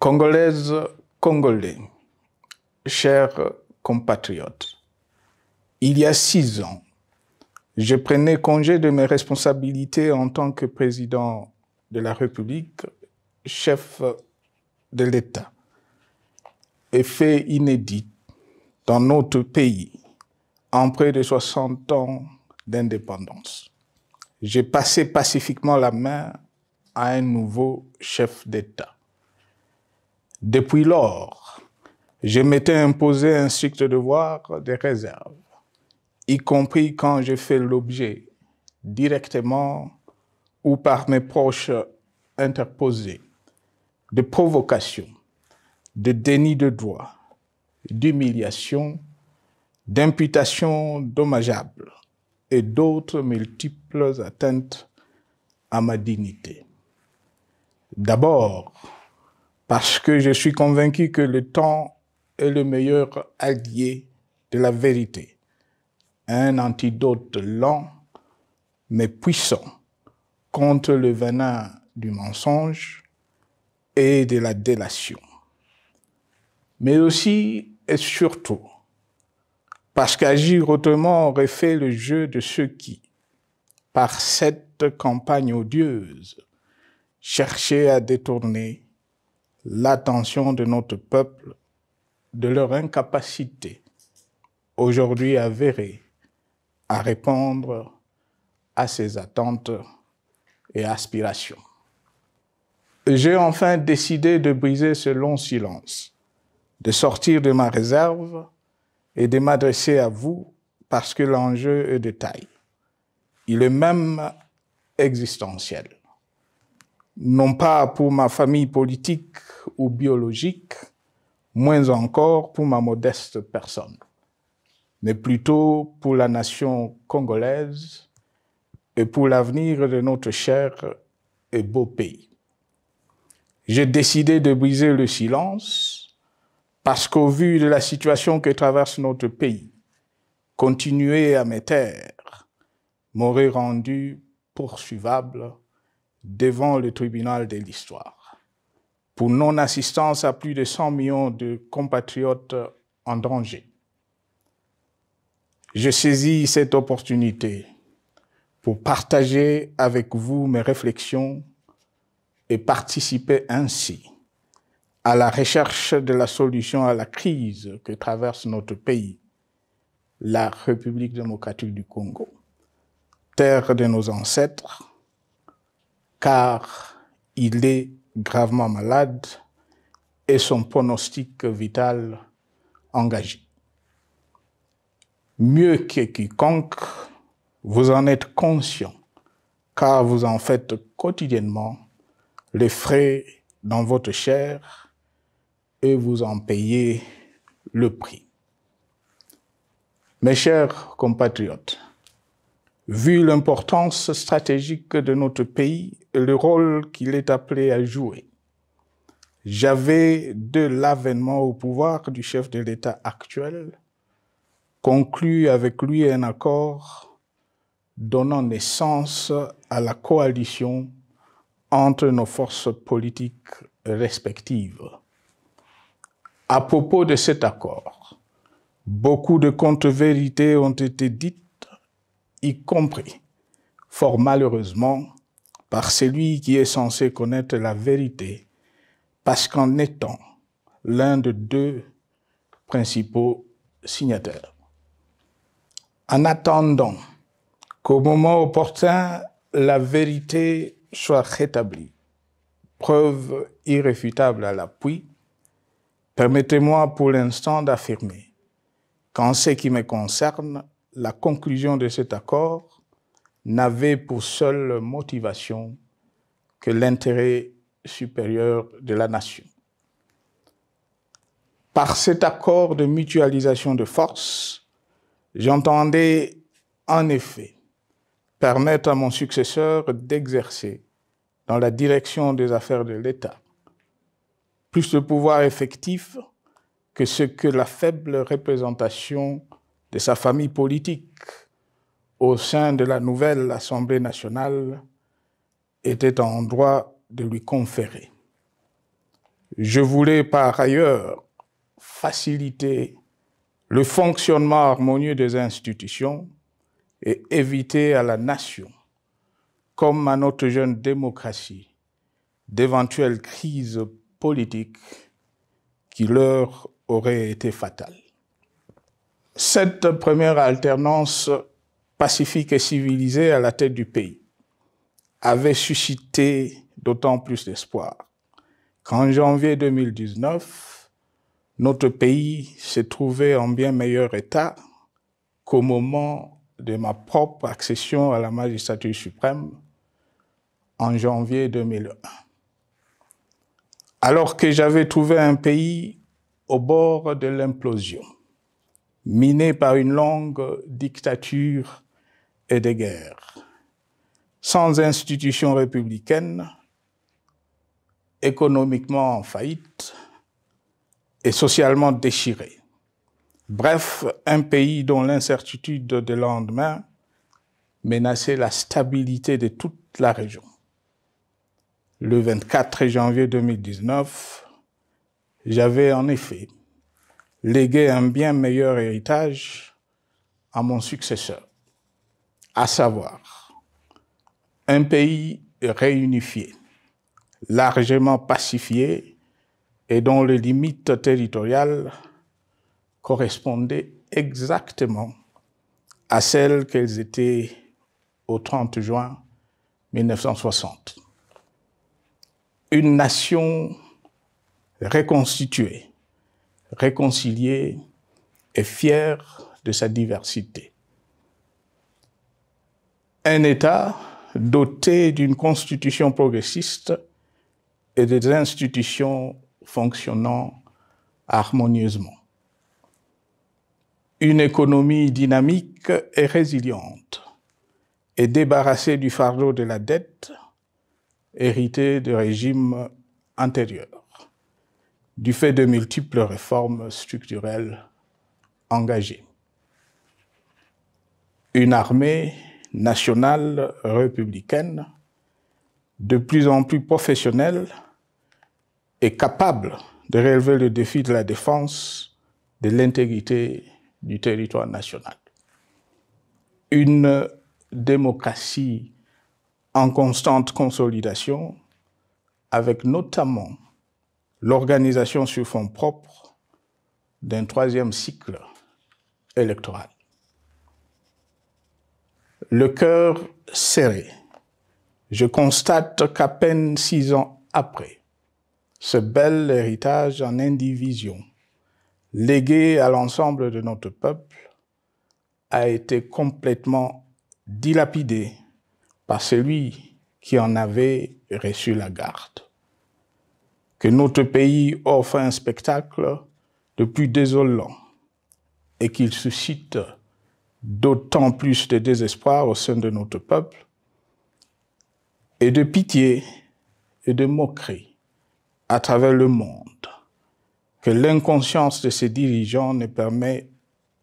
Congolaises, Congolais, chers compatriotes, il y a 6 ans, je prenais congé de mes responsabilités en tant que président de la République, chef de l'État. Et fait inédit dans notre pays, en près de 60 ans d'indépendance. J'ai passé pacifiquement la main à un nouveau chef d'État. Depuis lors, je m'étais imposé un strict devoir de réserve, y compris quand j'ai fait l'objet, directement ou par mes proches interposés, de provocations, de déni de droit, d'humiliation, d'imputations dommageables et d'autres multiples atteintes à ma dignité. D'abord, parce que je suis convaincu que le temps est le meilleur allié de la vérité, un antidote lent mais puissant contre le venin du mensonge et de la délation. Mais aussi et surtout, parce qu'agir autrement aurait fait le jeu de ceux qui, par cette campagne odieuse, cherchaient à détourner l'attention de notre peuple de leur incapacité, aujourd'hui avérée, à répondre à ses attentes et aspirations. J'ai enfin décidé de briser ce long silence, de sortir de ma réserve et de m'adresser à vous parce que l'enjeu est de taille. Il est même existentiel. Non pas pour ma famille politique ou biologique, moins encore pour ma modeste personne, mais plutôt pour la nation congolaise et pour l'avenir de notre cher et beau pays. J'ai décidé de briser le silence parce qu'au vu de la situation que traverse notre pays, continuer à me taire m'aurait rendu poursuivable devant le tribunal de l'histoire pour non-assistance à plus de 100 millions de compatriotes en danger. Je saisis cette opportunité pour partager avec vous mes réflexions et participer ainsi à la recherche de la solution à la crise que traverse notre pays, la République démocratique du Congo, terre de nos ancêtres, car il est gravement malade et son pronostic vital engagé. Mieux que quiconque, vous en êtes conscient, car vous en faites quotidiennement les frais dans votre chair et vous en payez le prix. Mes chers compatriotes, vu l'importance stratégique de notre pays et le rôle qu'il est appelé à jouer, j'avais, de l'avènement au pouvoir du chef de l'État actuel, conclu avec lui un accord donnant naissance à la coalition entre nos forces politiques respectives. À propos de cet accord, beaucoup de contre-vérités ont été dites, y compris, fort malheureusement, par celui qui est censé connaître la vérité, parce qu'en étant l'un de 2 principaux signataires. En attendant qu'au moment opportun, la vérité soit rétablie, preuve irréfutable à l'appui, permettez-moi pour l'instant d'affirmer qu'en ce qui me concerne, la conclusion de cet accord n'avait pour seule motivation que l'intérêt supérieur de la nation. Par cet accord de mutualisation de forces, j'entendais en effet permettre à mon successeur d'exercer dans la direction des affaires de l'État plus de pouvoir effectif que ce que la faible représentation de sa famille politique au sein de la nouvelle Assemblée nationale était en droit de lui conférer. Je voulais par ailleurs faciliter le fonctionnement harmonieux des institutions et éviter à la nation, comme à notre jeune démocratie, d'éventuelles crises politiques qui leur auraient été fatales. Cette première alternance pacifique et civilisée à la tête du pays avait suscité d'autant plus d'espoir qu'en janvier 2019, notre pays s'est trouvé en bien meilleur état qu'au moment de ma propre accession à la magistrature suprême en janvier 2001. Alors que j'avais trouvé un pays au bord de l'implosion, miné par une longue dictature et des guerres, sans institutions républicaines, économiquement en faillite et socialement déchiré. Bref, un pays dont l'incertitude de lendemain menaçait la stabilité de toute la région. Le 24 janvier 2019, j'avais en effet légué un bien meilleur héritage à mon successeur, à savoir un pays réunifié, largement pacifié et dont les limites territoriales correspondaient exactement à celles qu'elles étaient au 30 juin 1960. Une nation reconstituée, réconciliée et fière de sa diversité. Un État doté d'une constitution progressiste et des institutions fonctionnant harmonieusement. Une économie dynamique et résiliente et débarrassée du fardeau de la dette hérité de régimes antérieurs, du fait de multiples réformes structurelles engagées. Une armée nationale républicaine de plus en plus professionnelle et capable de relever le défi de la défense de l'intégrité du territoire national. Une démocratie en constante consolidation, avec notamment l'organisation sur fonds propres d'un troisième cycle électoral. Le cœur serré, je constate qu'à peine 6 ans après, ce bel héritage en indivision, légué à l'ensemble de notre peuple, a été complètement dilapidé par celui qui en avait reçu la garde. Que notre pays offre un spectacle de plus désolant et qu'il suscite d'autant plus de désespoir au sein de notre peuple et de pitié et de moquerie à travers le monde, que l'inconscience de ses dirigeants ne permet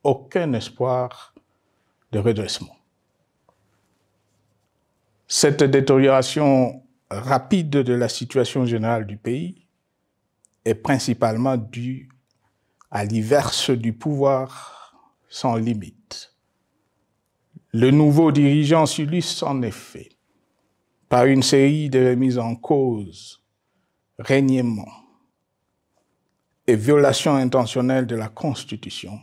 aucun espoir de redressement. Cette détérioration rapide de la situation générale du pays est principalement due à l'iverse du pouvoir sans limite. Le nouveau dirigeant s'illustre en effet par une série de remises en cause, reniements et violations intentionnelles de la Constitution,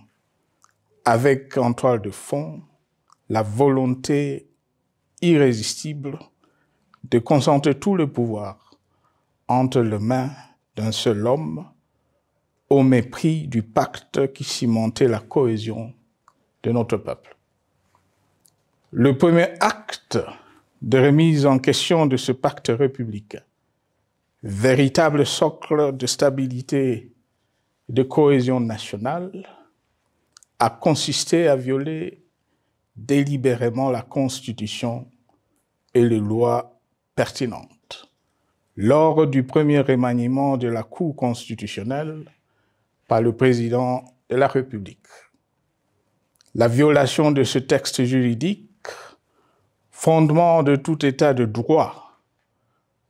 avec en toile de fond la volonté irrésistible de concentrer tout le pouvoir entre les mains d'un seul homme au mépris du pacte qui cimentait la cohésion de notre peuple. Le premier acte de remise en question de ce pacte républicain, véritable socle de stabilité et de cohésion nationale, a consisté à violer délibérément la Constitution et les lois pertinentes lors du premier remaniement de la Cour constitutionnelle par le président de la République. La violation de ce texte juridique, fondement de tout état de droit,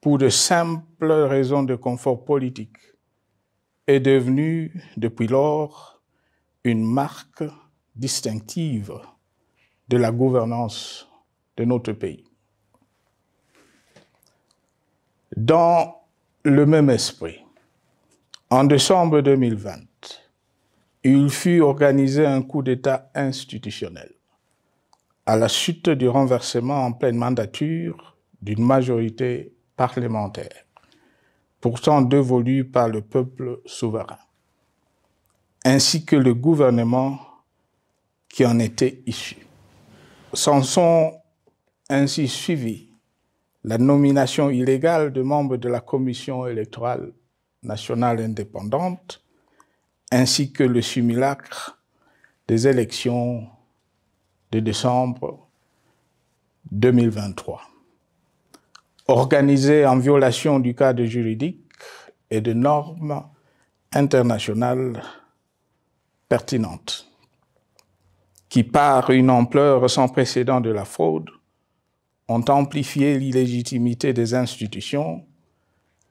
pour de simples raisons de confort politique est devenue, depuis lors, une marque distinctive de la gouvernance de notre pays. Dans le même esprit, en décembre 2020, il fut organisé un coup d'État institutionnel à la suite du renversement en pleine mandature d'une majorité parlementaire, pourtant dévolue par le peuple souverain, ainsi que le gouvernement qui en était issu. S'en sont ainsi suivis la nomination illégale de membres de la Commission électorale nationale indépendante, ainsi que le simulacre des élections de décembre 2023, organisé en violation du cadre juridique et de normes internationales pertinentes, qui, par une ampleur sans précédent de la fraude, ont amplifié l'illégitimité des institutions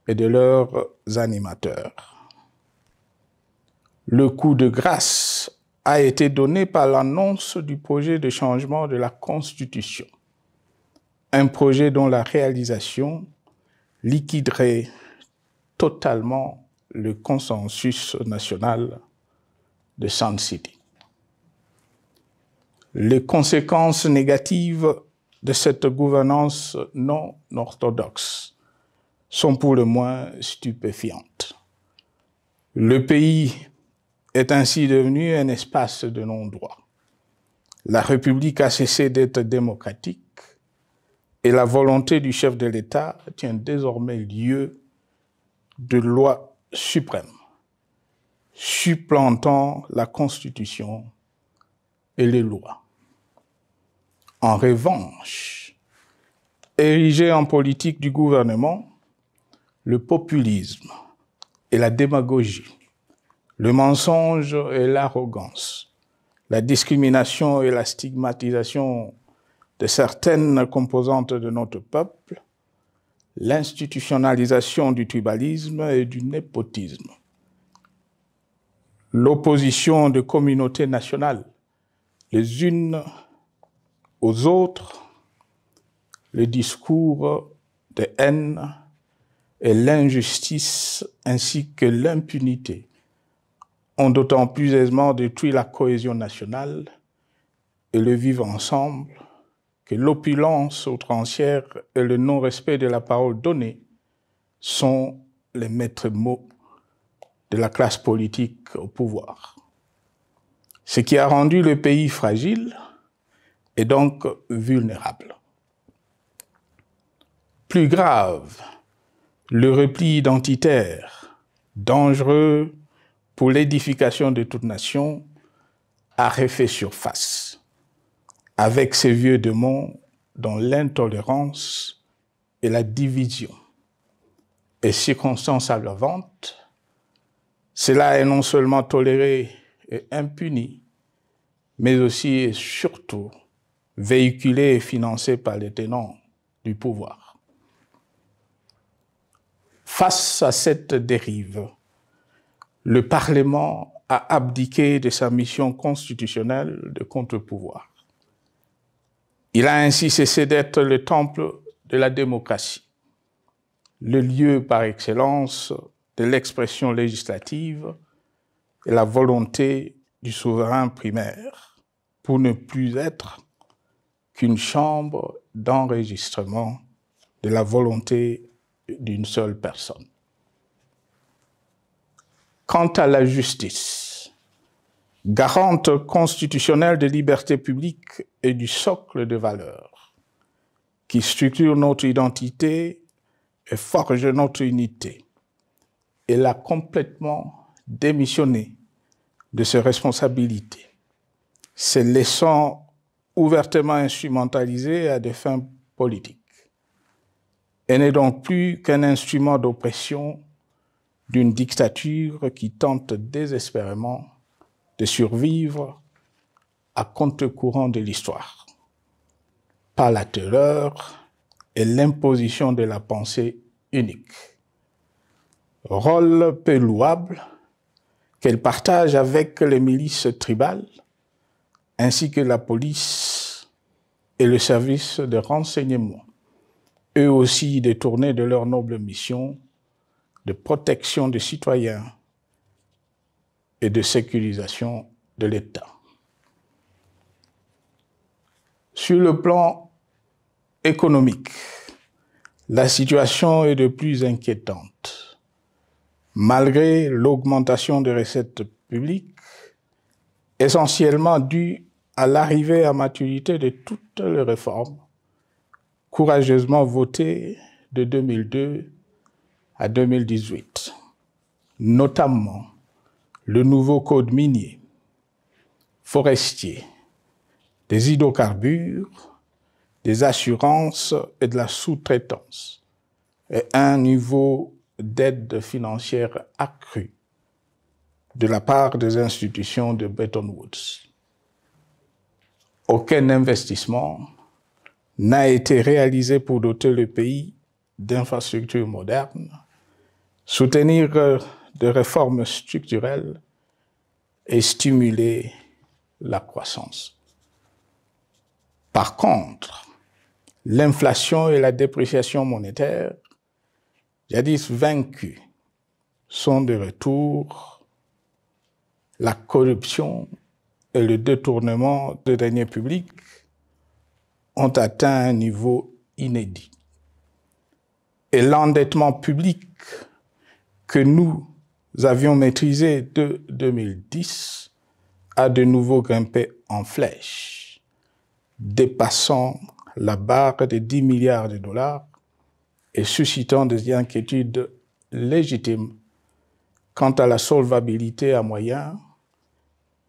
et de leurs animateurs. Le coup de grâce a été donné par l'annonce du projet de changement de la Constitution, un projet dont la réalisation liquiderait totalement le consensus national de Sun City. Les conséquences négatives de cette gouvernance non orthodoxe sont pour le moins stupéfiantes. Le pays est ainsi devenu un espace de non-droit. La République a cessé d'être démocratique et la volonté du chef de l'État tient désormais lieu de loi suprême, supplantant la Constitution et les lois. En revanche, érigé en politique du gouvernement, le populisme et la démagogie, le mensonge et l'arrogance, la discrimination et la stigmatisation de certaines composantes de notre peuple, l'institutionnalisation du tribalisme et du népotisme, l'opposition de communautés nationales les unes aux autres, le discours de haine et l'injustice ainsi que l'impunité ont d'autant plus aisément détruit la cohésion nationale et le vivre ensemble que l'opulence outrancière et le non-respect de la parole donnée sont les maîtres mots de la classe politique au pouvoir. Ce qui a rendu le pays fragile et donc vulnérable. Plus grave, le repli identitaire, dangereux pour l'édification de toute nation, a refait surface, avec ses vieux démons dont l'intolérance et la division est circonstance aggravante. Cela est non seulement toléré et impuni, mais aussi et surtout véhiculé et financé par les tenants du pouvoir. Face à cette dérive, le Parlement a abdiqué de sa mission constitutionnelle de contre-pouvoir. Il a ainsi cessé d'être le temple de la démocratie, le lieu par excellence de l'expression législative et la volonté du souverain primaire, pour ne plus être qu'une chambre d'enregistrement de la volonté d'une seule personne. Quant à la justice, garante constitutionnelle de liberté publique et du socle de valeurs, qui structure notre identité et forge notre unité, elle a complètement démissionné de ses responsabilités, se laissant ouvertement instrumentalisée à des fins politiques. Elle n'est donc plus qu'un instrument d'oppression d'une dictature qui tente désespérément de survivre à contre-courant de l'histoire, par la terreur et l'imposition de la pensée unique. Rôle peu louable, qu'elle partage avec les milices tribales, ainsi que la police et le service de renseignement, eux aussi détournés de leur noble mission de protection des citoyens et de sécurisation de l'État. Sur le plan économique, la situation est de plus inquiétante. Malgré l'augmentation des recettes publiques, essentiellement due à l'arrivée à maturité de toutes les réformes courageusement votées de 2002 à 2018, notamment le nouveau code minier, forestier, des hydrocarbures, des assurances et de la sous-traitance, et un niveau d'aide financière accru de la part des institutions de Bretton Woods. Aucun investissement n'a été réalisé pour doter le pays d'infrastructures modernes, soutenir des réformes structurelles et stimuler la croissance. Par contre, l'inflation et la dépréciation monétaire, jadis vaincues, sont de retour. La corruption et le détournement de deniers publics ont atteint un niveau inédit. Et l'endettement public que nous avions maîtrisé de 2010 a de nouveau grimpé en flèche, dépassant la barre de 10 milliards de dollars et suscitant des inquiétudes légitimes quant à la solvabilité à moyen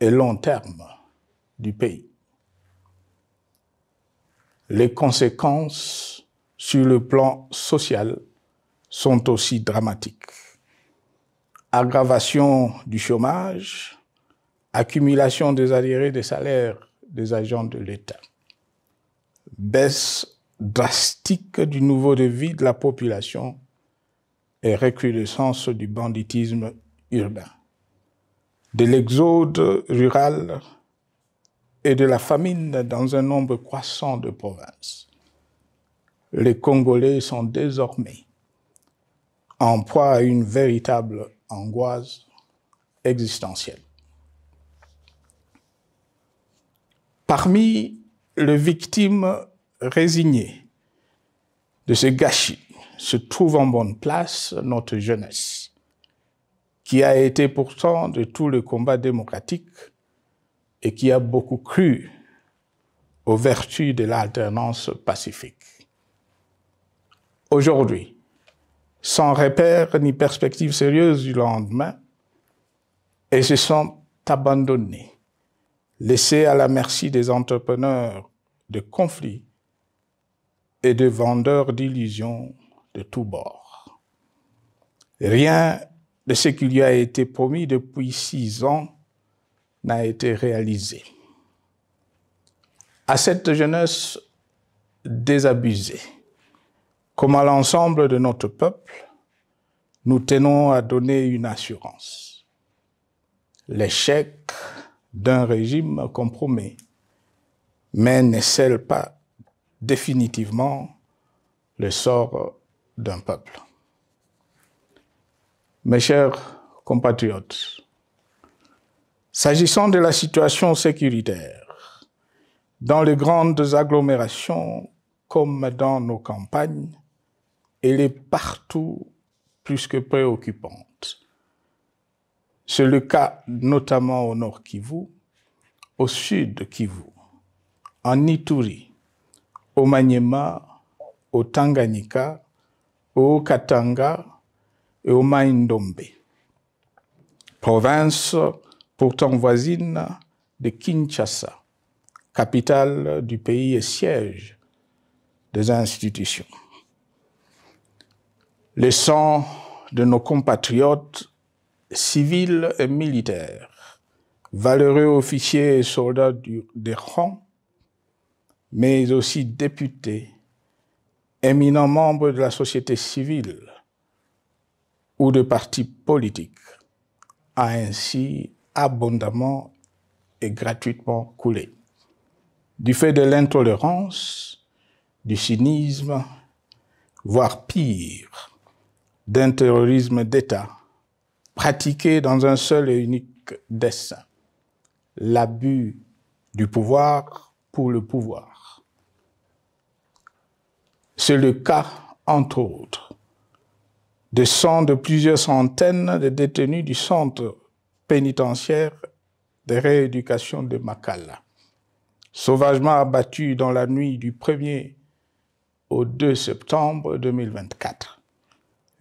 et long terme du pays. Les conséquences sur le plan social sont aussi dramatiques. Aggravation du chômage, accumulation des arriérés des salaires des agents de l'État, baisse drastique du niveau de vie de la population et recrudescence du banditisme urbain, de l'exode rural et de la famine dans un nombre croissant de provinces. Les Congolais sont désormais en proie à une véritable angoisse existentielle. Parmi les victimes résignées de ce gâchis se trouve en bonne place notre jeunesse, qui a été pourtant de tout le combat démocratique et qui a beaucoup cru aux vertus de l'alternance pacifique. Aujourd'hui, sans repère ni perspective sérieuse du lendemain, ils se sont abandonnés, laissés à la merci des entrepreneurs de conflits et de vendeurs d'illusions de tous bords. Rien de ce qui lui a été promis depuis 6 ans n'a été réalisé. À cette jeunesse désabusée, comme à l'ensemble de notre peuple, nous tenons à donner une assurance. L'échec d'un régime compromet, mais ne scelle pas définitivement le sort d'un peuple. Mes chers compatriotes, s'agissant de la situation sécuritaire, dans les grandes agglomérations comme dans nos campagnes, elle est partout plus que préoccupante. C'est le cas notamment au nord Kivu, au sud Kivu, en Ituri, au Maniema, au Tanganyika, au Katanga et au Mai-Ndombe, province pourtant voisine de Kinshasa, capitale du pays et siège des institutions. Le sang de nos compatriotes civils et militaires, valeureux officiers et soldats des rangs, mais aussi députés, éminents membres de la société civile ou de partis politiques, a ainsi abondamment et gratuitement coulé. Du fait de l'intolérance, du cynisme, voire pire, d'un terrorisme d'État pratiqué dans un seul et unique dessein, l'abus du pouvoir pour le pouvoir. C'est le cas, entre autres, de plusieurs centaines de détenus du centre pénitentiaire de rééducation de Makala, sauvagement abattus dans la nuit du 1er au 2 septembre 2024,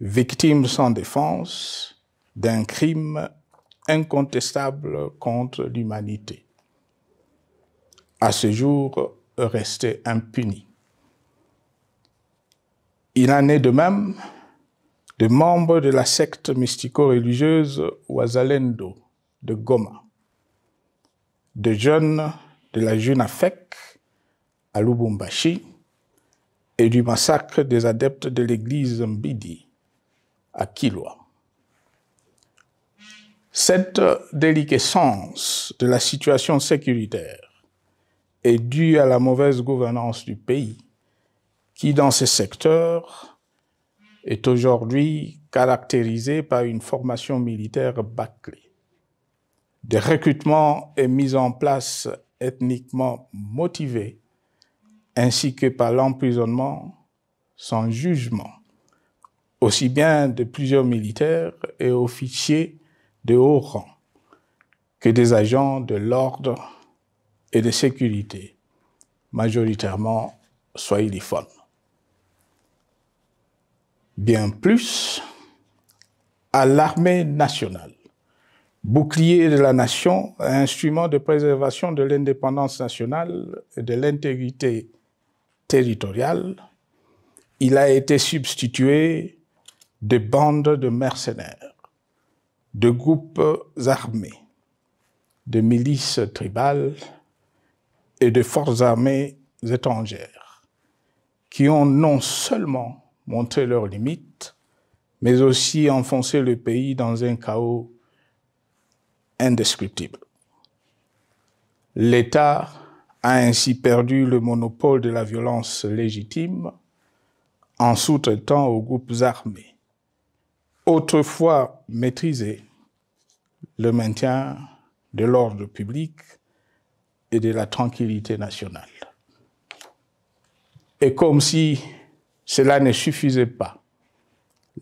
victimes sans défense d'un crime incontestable contre l'humanité, à ce jour restés impunis. Il en est de même de membres de la secte mystico-religieuse Wazalendo de Goma, de jeunes de la Junafek à Lubumbashi et du massacre des adeptes de l'église Mbidi à Kilwa. Cette déliquescence de la situation sécuritaire est due à la mauvaise gouvernance du pays qui, dans ces secteurs, est aujourd'hui caractérisé par une formation militaire bâclée, des recrutements et mises en place ethniquement motivés, ainsi que par l'emprisonnement sans jugement, aussi bien de plusieurs militaires et officiers de haut rang que des agents de l'ordre et de sécurité, majoritairement swahiliphones. Bien plus, à l'armée nationale, bouclier de la nation, instrument de préservation de l'indépendance nationale et de l'intégrité territoriale, il a été substitué de bandes de mercenaires, de groupes armés, de milices tribales et de forces armées étrangères qui ont non seulement montré leurs limites, mais aussi enfoncé le pays dans un chaos indescriptible. L'État a ainsi perdu le monopole de la violence légitime en sous-traitant aux groupes armés, autrefois maîtrisés, le maintien de l'ordre public et de la tranquillité nationale. Et comme si cela ne suffisait pas,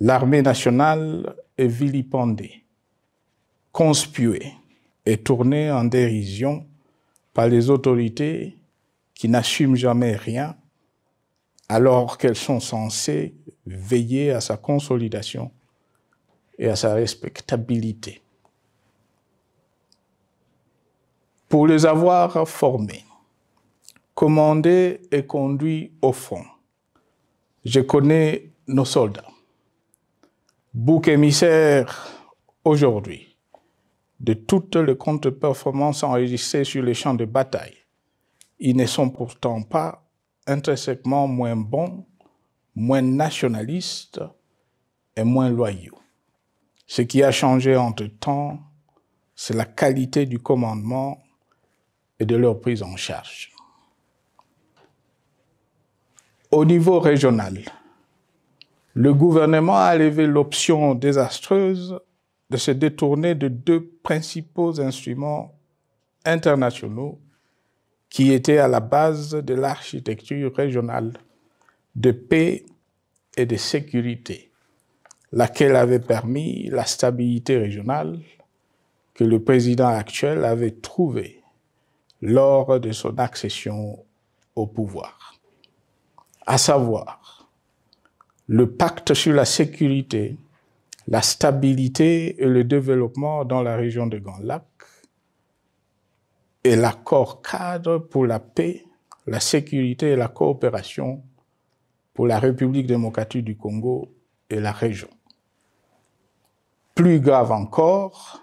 l'armée nationale est vilipendée, conspuée et tournée en dérision par les autorités qui n'assument jamais rien alors qu'elles sont censées veiller à sa consolidation et à sa respectabilité. Pour les avoir formés, commandés et conduits au front, je connais nos soldats, boucs émissaires aujourd'hui de toutes les contre-performances enregistrées sur les champs de bataille. Ils ne sont pourtant pas intrinsèquement moins bons, moins nationalistes et moins loyaux. Ce qui a changé entre-temps, c'est la qualité du commandement et de leur prise en charge. Au niveau régional, le gouvernement a levé l'option désastreuse de se détourner de deux principaux instruments internationaux qui étaient à la base de l'architecture régionale de paix et de sécurité, laquelle avait permis la stabilité régionale que le président actuel avait trouvée lors de son accession au pouvoir. À savoir, le pacte sur la sécurité, la stabilité et le développement dans la région de Grand Lac et l'accord cadre pour la paix, la sécurité et la coopération pour la République démocratique du Congo et la région. Plus grave encore,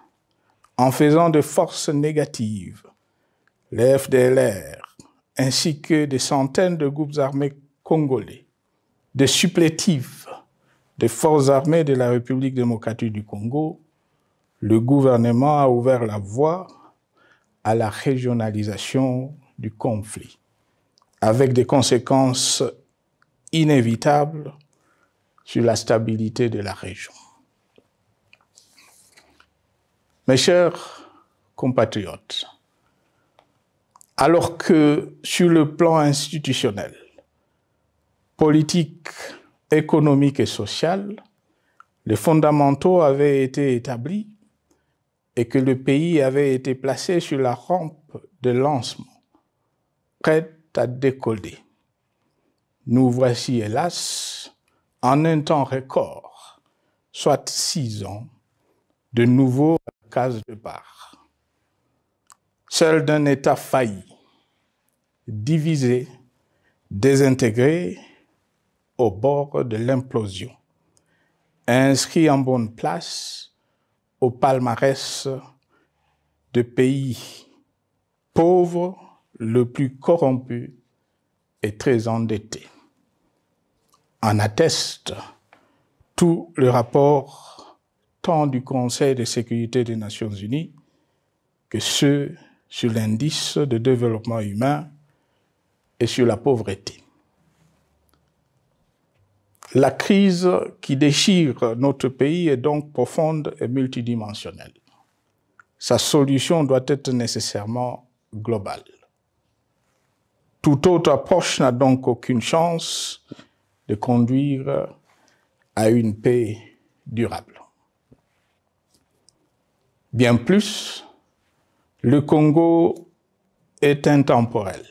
en faisant de forces négatives, les FDLR, ainsi que des centaines de groupes armés congolais, des supplétifs des forces armées de la République démocratique du Congo, le gouvernement a ouvert la voie à la régionalisation du conflit, avec des conséquences inévitables sur la stabilité de la région. Mes chers compatriotes, alors que sur le plan institutionnel, politique, économique et social, les fondamentaux avaient été établis et que le pays avait été placé sur la rampe de lancement, prêt à décoller. Nous voici, hélas, en un temps record, soit 6 ans, de nouveau à la case départ. Seul d'un État failli, divisé, désintégré, au bord de l'implosion, inscrit en bonne place au palmarès de pays pauvres, le plus corrompu et très endetté. En atteste tout le rapport tant du Conseil de sécurité des Nations Unies que ceux sur l'indice de développement humain et sur la pauvreté. La crise qui déchire notre pays est donc profonde et multidimensionnelle. Sa solution doit être nécessairement globale. Toute autre approche n'a donc aucune chance de conduire à une paix durable. Bien plus, le Congo est intemporel.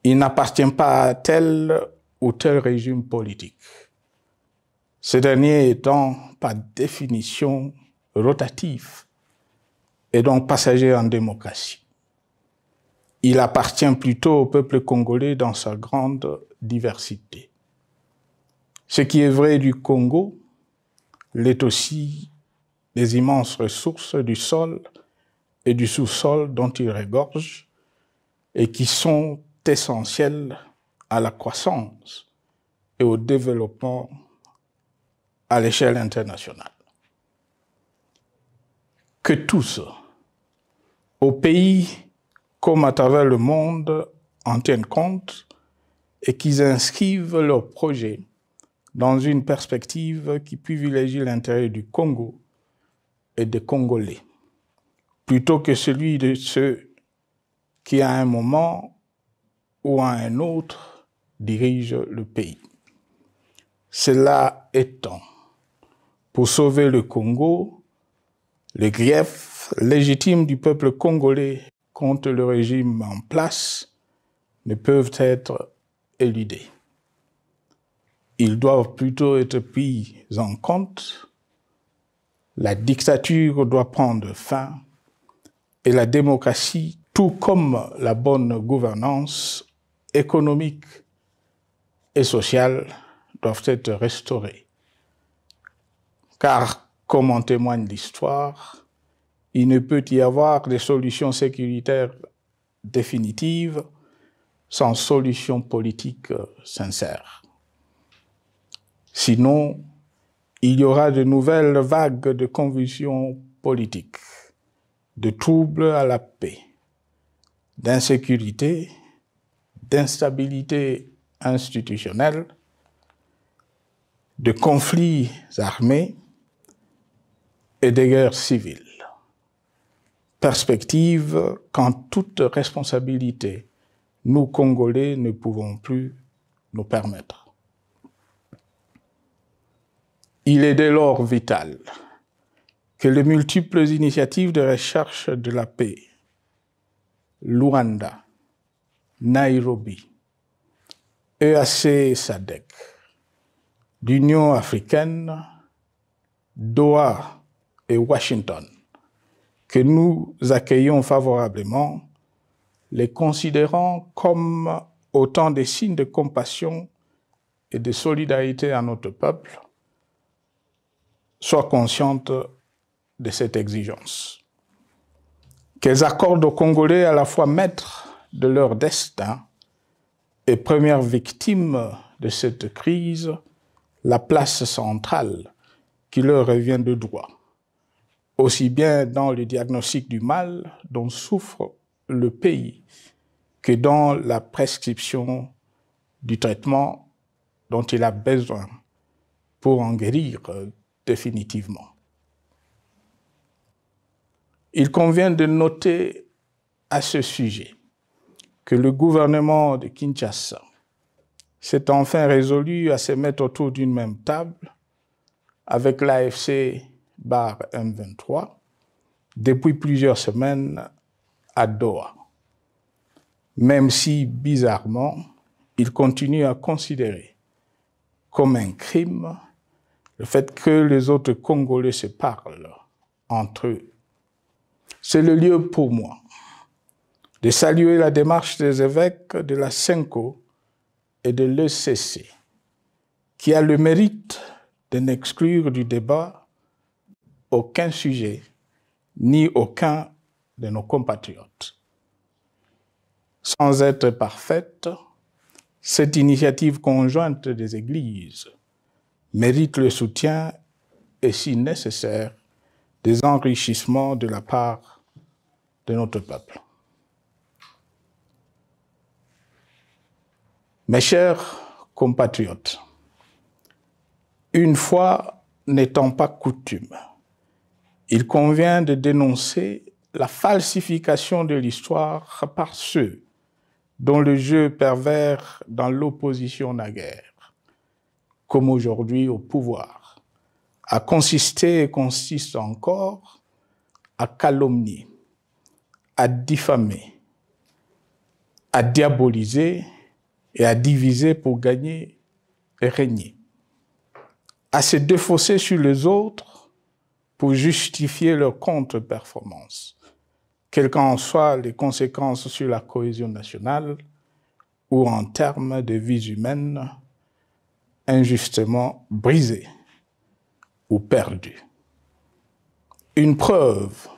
Il n'appartient pas à tel ou tel régime politique, ce dernier étant par définition rotatif et donc passager en démocratie. Il appartient plutôt au peuple congolais dans sa grande diversité. Ce qui est vrai du Congo l'est aussi des immenses ressources du sol et du sous-sol dont il regorge et qui sont essentielles à la croissance et au développement à l'échelle internationale. Que tous, au pays comme à travers le monde, en tiennent compte et qu'ils inscrivent leurs projets dans une perspective qui privilégie l'intérêt du Congo et des Congolais, plutôt que celui de ceux qui, à un moment ou à un autre, dirige le pays. Cela étant, pour sauver le Congo, les griefs légitimes du peuple congolais contre le régime en place ne peuvent être éludés. Ils doivent plutôt être pris en compte. La dictature doit prendre fin et la démocratie, tout comme la bonne gouvernance économique et sociales doivent être restaurées. Car, comme en témoigne l'histoire, il ne peut y avoir de solutions sécuritaires définitives sans solution politique sincère. Sinon, il y aura de nouvelles vagues de convulsions politiques, de troubles à la paix, d'insécurité, d'instabilité institutionnelle, de conflits armés et de guerres civiles. Perspective qu'en toute responsabilité, nous, Congolais, ne pouvons plus nous permettre. Il est dès lors vital que les multiples initiatives de recherche de la paix, Luanda, Nairobi, EAC-SADC, l'Union africaine, Doha et Washington, que nous accueillons favorablement, les considérant comme autant de signes de compassion et de solidarité à notre peuple, soient conscientes de cette exigence. Qu'elles accordent aux Congolais à la fois maîtres de leur destin et premières victimes de cette crise la place centrale qui leur revient de droit, aussi bien dans le diagnostic du mal dont souffre le pays que dans la prescription du traitement dont il a besoin pour en guérir définitivement. Il convient de noter à ce sujet que le gouvernement de Kinshasa s'est enfin résolu à se mettre autour d'une même table avec l'AFC/M23 depuis plusieurs semaines à Doha, même si, bizarrement, il continue à considérer comme un crime le fait que les autres Congolais se parlent entre eux. C'est le lieu pour moi de saluer la démarche des évêques de la CENCO et de l'ECC, qui a le mérite de n'exclure du débat aucun sujet ni aucun de nos compatriotes. Sans être parfaite, cette initiative conjointe des Églises mérite le soutien et, si nécessaire, des enrichissements de la part de notre peuple. Mes chers compatriotes, une fois n'étant pas coutume, il convient de dénoncer la falsification de l'histoire par ceux dont le jeu pervers dans l'opposition naguère, comme aujourd'hui au pouvoir, a consisté et consiste encore à calomnier, à diffamer, à diaboliser et à diviser pour gagner et régner, à se défausser sur les autres pour justifier leur contre-performance, quelles qu'en soient les conséquences sur la cohésion nationale ou en termes de vies humaines injustement brisées ou perdues. Une preuve,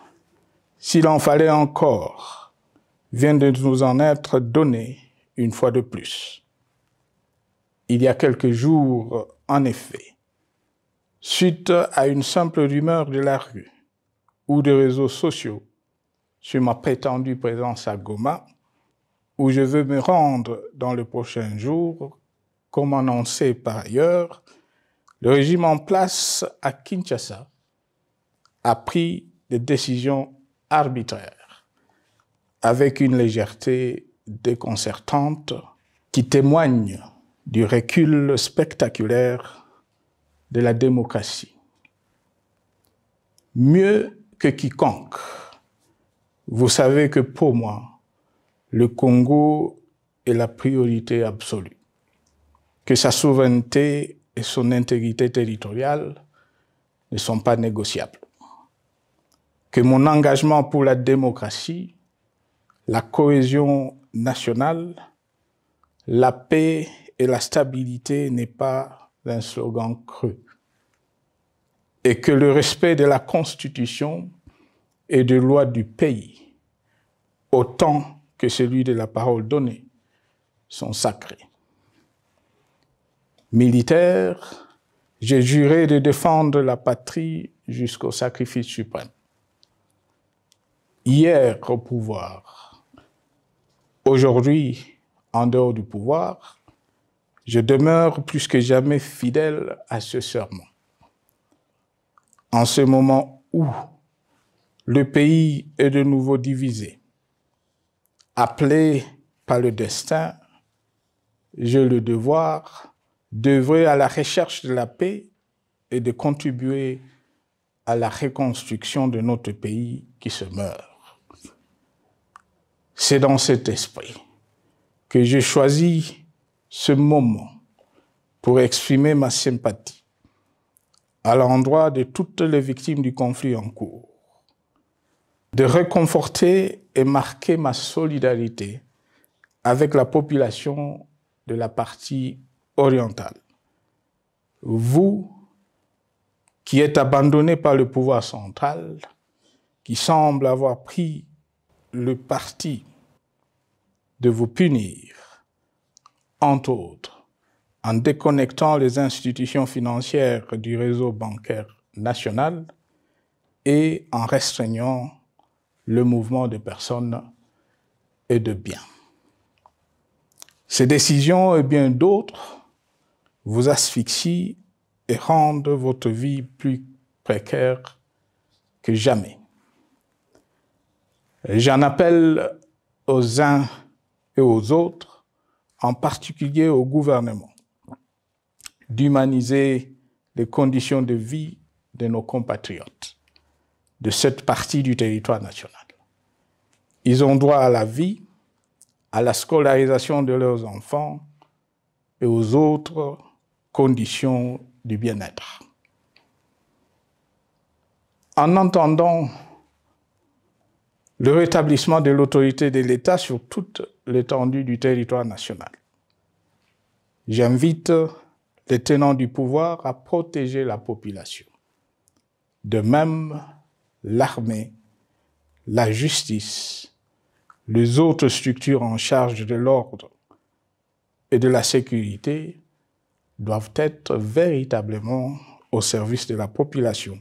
s'il en fallait encore, vient de nous en être donnée une fois de plus. Il y a quelques jours, en effet, suite à une simple rumeur de la rue ou des réseaux sociaux sur ma prétendue présence à Goma, où je veux me rendre dans le prochain jour, comme annoncé par ailleurs, le régime en place à Kinshasa a pris des décisions arbitraires, avec une légèreté déconcertante qui témoigne du recul spectaculaire de la démocratie. Mieux que quiconque, vous savez que pour moi, le Congo est la priorité absolue, que sa souveraineté et son intégrité territoriale ne sont pas négociables, que mon engagement pour la démocratie, la cohésion nationale, la paix et la stabilité n'est pas un slogan creux, et que le respect de la Constitution et des lois du pays, autant que celui de la parole donnée, sont sacrés. Militaire, j'ai juré de défendre la patrie jusqu'au sacrifice suprême. Hier au pouvoir, aujourd'hui en dehors du pouvoir, je demeure plus que jamais fidèle à ce serment. En ce moment où le pays est de nouveau divisé, appelé par le destin, j'ai le devoir d'œuvrer à la recherche de la paix et de contribuer à la reconstruction de notre pays qui se meurt. C'est dans cet esprit que j'ai choisi ce moment pour exprimer ma sympathie à l'endroit de toutes les victimes du conflit en cours, de réconforter et marquer ma solidarité avec la population de la partie orientale. Vous, qui êtes abandonnés par le pouvoir central, qui semble avoir pris le parti de vous punir, entre autres, en déconnectant les institutions financières du réseau bancaire national, et en restreignant le mouvement de personnes et de biens. Ces décisions et bien d'autres vous asphyxient et rendent votre vie plus précaire que jamais. J'en appelle aux uns et aux autres, en particulier au gouvernement, d'humaniser les conditions de vie de nos compatriotes de cette partie du territoire national. Ils ont droit à la vie, à la scolarisation de leurs enfants et aux autres conditions du bien-être. En entendant le rétablissement de l'autorité de l'État sur toute l'étendue du territoire national, j'invite les tenants du pouvoir à protéger la population. De même, l'armée, la justice, les autres structures en charge de l'ordre et de la sécurité doivent être véritablement au service de la population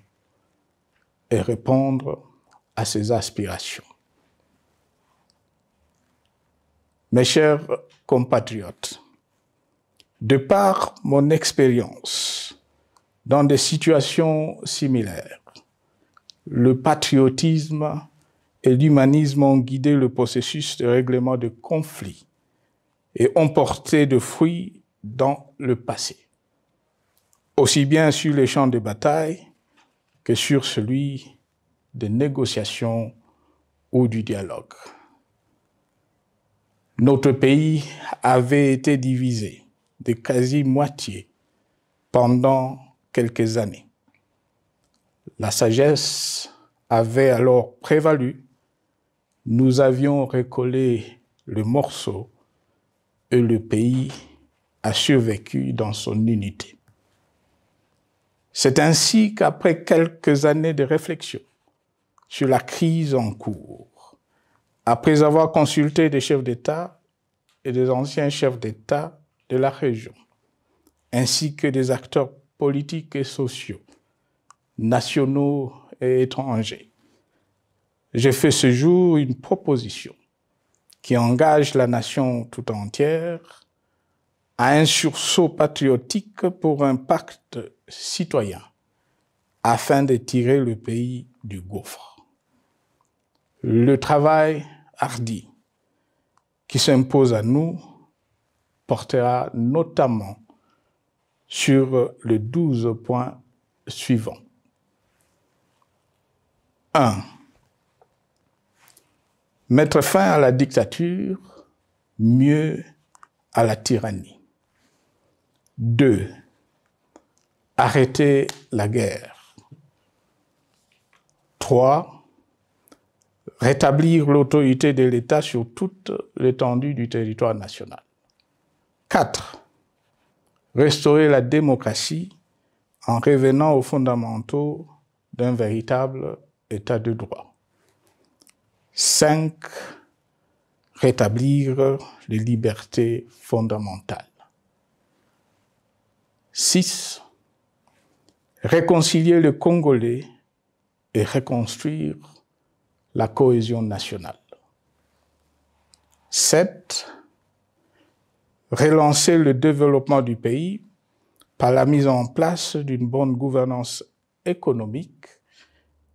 et répondre à ses aspirations. Mes chers compatriotes, de par mon expérience dans des situations similaires, le patriotisme et l'humanisme ont guidé le processus de règlement de conflits et ont porté de fruits dans le passé, aussi bien sur les champs de bataille que sur celui des négociations ou du dialogue. Notre pays avait été divisé de quasi-moitié pendant quelques années. La sagesse avait alors prévalu. Nous avions recollé le morceau et le pays a survécu dans son unité. C'est ainsi qu'après quelques années de réflexion sur la crise en cours, après avoir consulté des chefs d'État et des anciens chefs d'État de la région, ainsi que des acteurs politiques et sociaux, nationaux et étrangers, j'ai fait ce jour une proposition qui engage la nation tout entière à un sursaut patriotique pour un pacte citoyen afin de tirer le pays du gouffre. Le travail hardi qui s'impose à nous portera notamment sur les 12 points suivants. 1. Mettre fin à la dictature, mieux à la tyrannie. 2. Arrêter la guerre. 3. Rétablir l'autorité de l'État sur toute l'étendue du territoire national. 4. Restaurer la démocratie en revenant aux fondamentaux d'un véritable État de droit. 5. Rétablir les libertés fondamentales. 6. Réconcilier le Congolais et reconstruire la cohésion nationale. 7. Relancer le développement du pays par la mise en place d'une bonne gouvernance économique,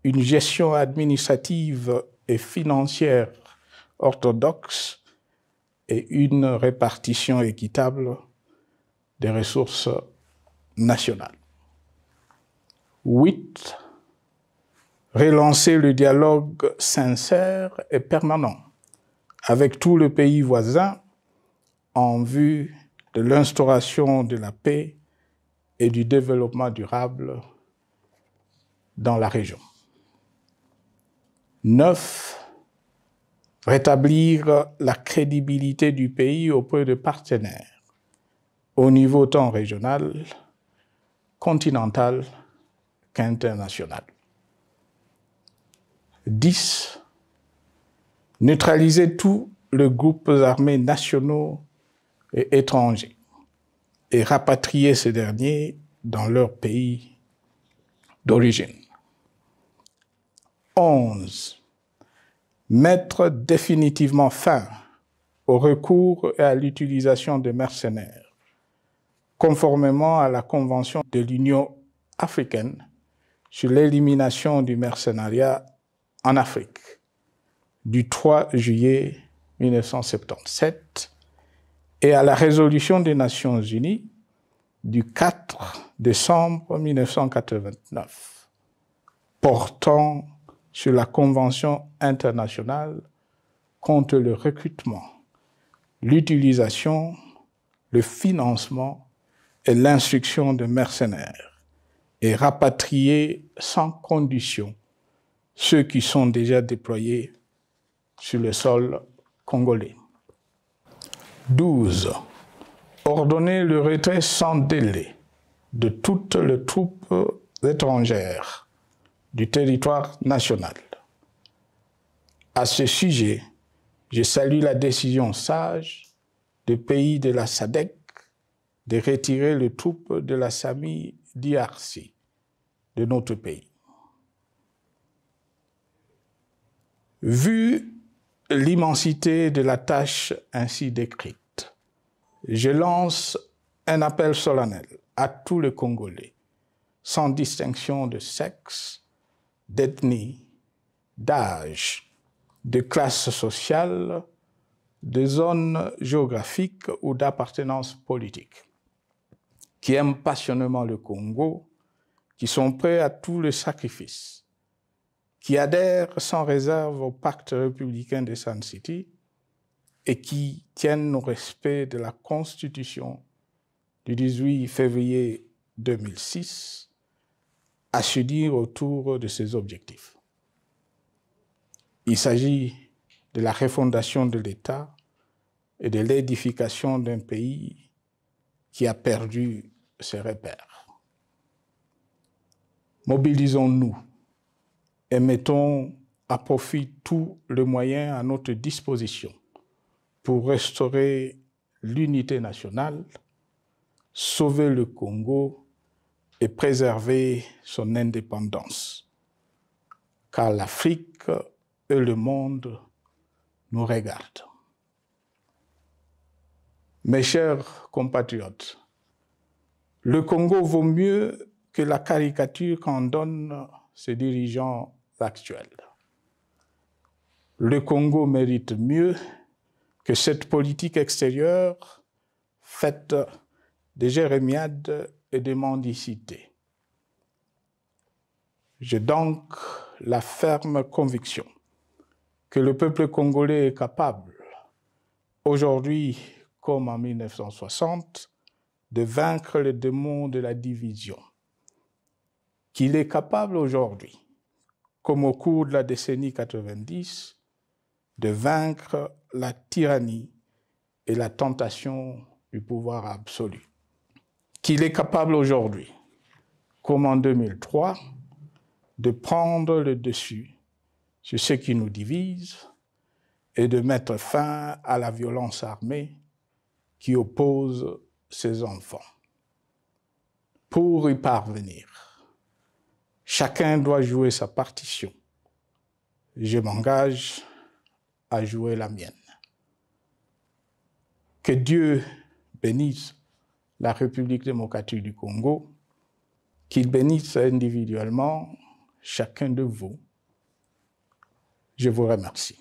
une gestion administrative et financière orthodoxe et une répartition équitable des ressources nationales. 8. Relancer le dialogue sincère et permanent avec tous les pays voisins en vue de l'instauration de la paix et du développement durable dans la région. 9. Rétablir la crédibilité du pays auprès de partenaires au niveau tant régional, continental qu'international. 10. Neutraliser tous les groupes armés nationaux et étrangers et rapatrier ces derniers dans leur pays d'origine. 11. Mettre définitivement fin au recours et à l'utilisation de mercenaires, conformément à la Convention de l'Union africaine sur l'élimination du mercenariat en Afrique du 3 juillet 1977 et à la résolution des Nations Unies du 4 décembre 1989 portant sur la Convention internationale contre le recrutement, l'utilisation, le financement et l'instruction de mercenaires et rapatrier sans condition ceux qui sont déjà déployés sur le sol congolais. 12. Ordonner le retrait sans délai de toutes les troupes étrangères du territoire national. À ce sujet, je salue la décision sage des pays de la SADC de retirer les troupes de la SAMI DRC de notre pays. Vu l'immensité de la tâche ainsi décrite, je lance un appel solennel à tous les Congolais, sans distinction de sexe, d'ethnie, d'âge, de classe sociale, de zone géographique ou d'appartenance politique, qui aiment passionnément le Congo, qui sont prêts à tous les sacrifices, qui adhèrent sans réserve au pacte républicain de Sun City et qui tiennent au respect de la Constitution du 18 février 2006 à s'unir autour de ces objectifs. Il s'agit de la refondation de l'État et de l'édification d'un pays qui a perdu ses repères. Mobilisons-nous et mettons à profit tous les moyens à notre disposition pour restaurer l'unité nationale, sauver le Congo et préserver son indépendance. Car l'Afrique et le monde nous regardent. Mes chers compatriotes, le Congo vaut mieux que la caricature qu'en donnent ses dirigeants actuels. Le Congo mérite mieux que cette politique extérieure faite de jérémiades et de mendicité. J'ai donc la ferme conviction que le peuple congolais est capable, aujourd'hui comme en 1960, de vaincre le démon de la division, qu'il est capable aujourd'hui, comme au cours de la décennie 90, de vaincre la tyrannie et la tentation du pouvoir absolu. Qu'il est capable aujourd'hui, comme en 2003, de prendre le dessus sur ce qui nous divise et de mettre fin à la violence armée qui oppose ses enfants. Pour y parvenir, chacun doit jouer sa partition. Je m'engage à jouer la mienne. Que Dieu bénisse la République démocratique du Congo, qu'il bénisse individuellement chacun de vous. Je vous remercie.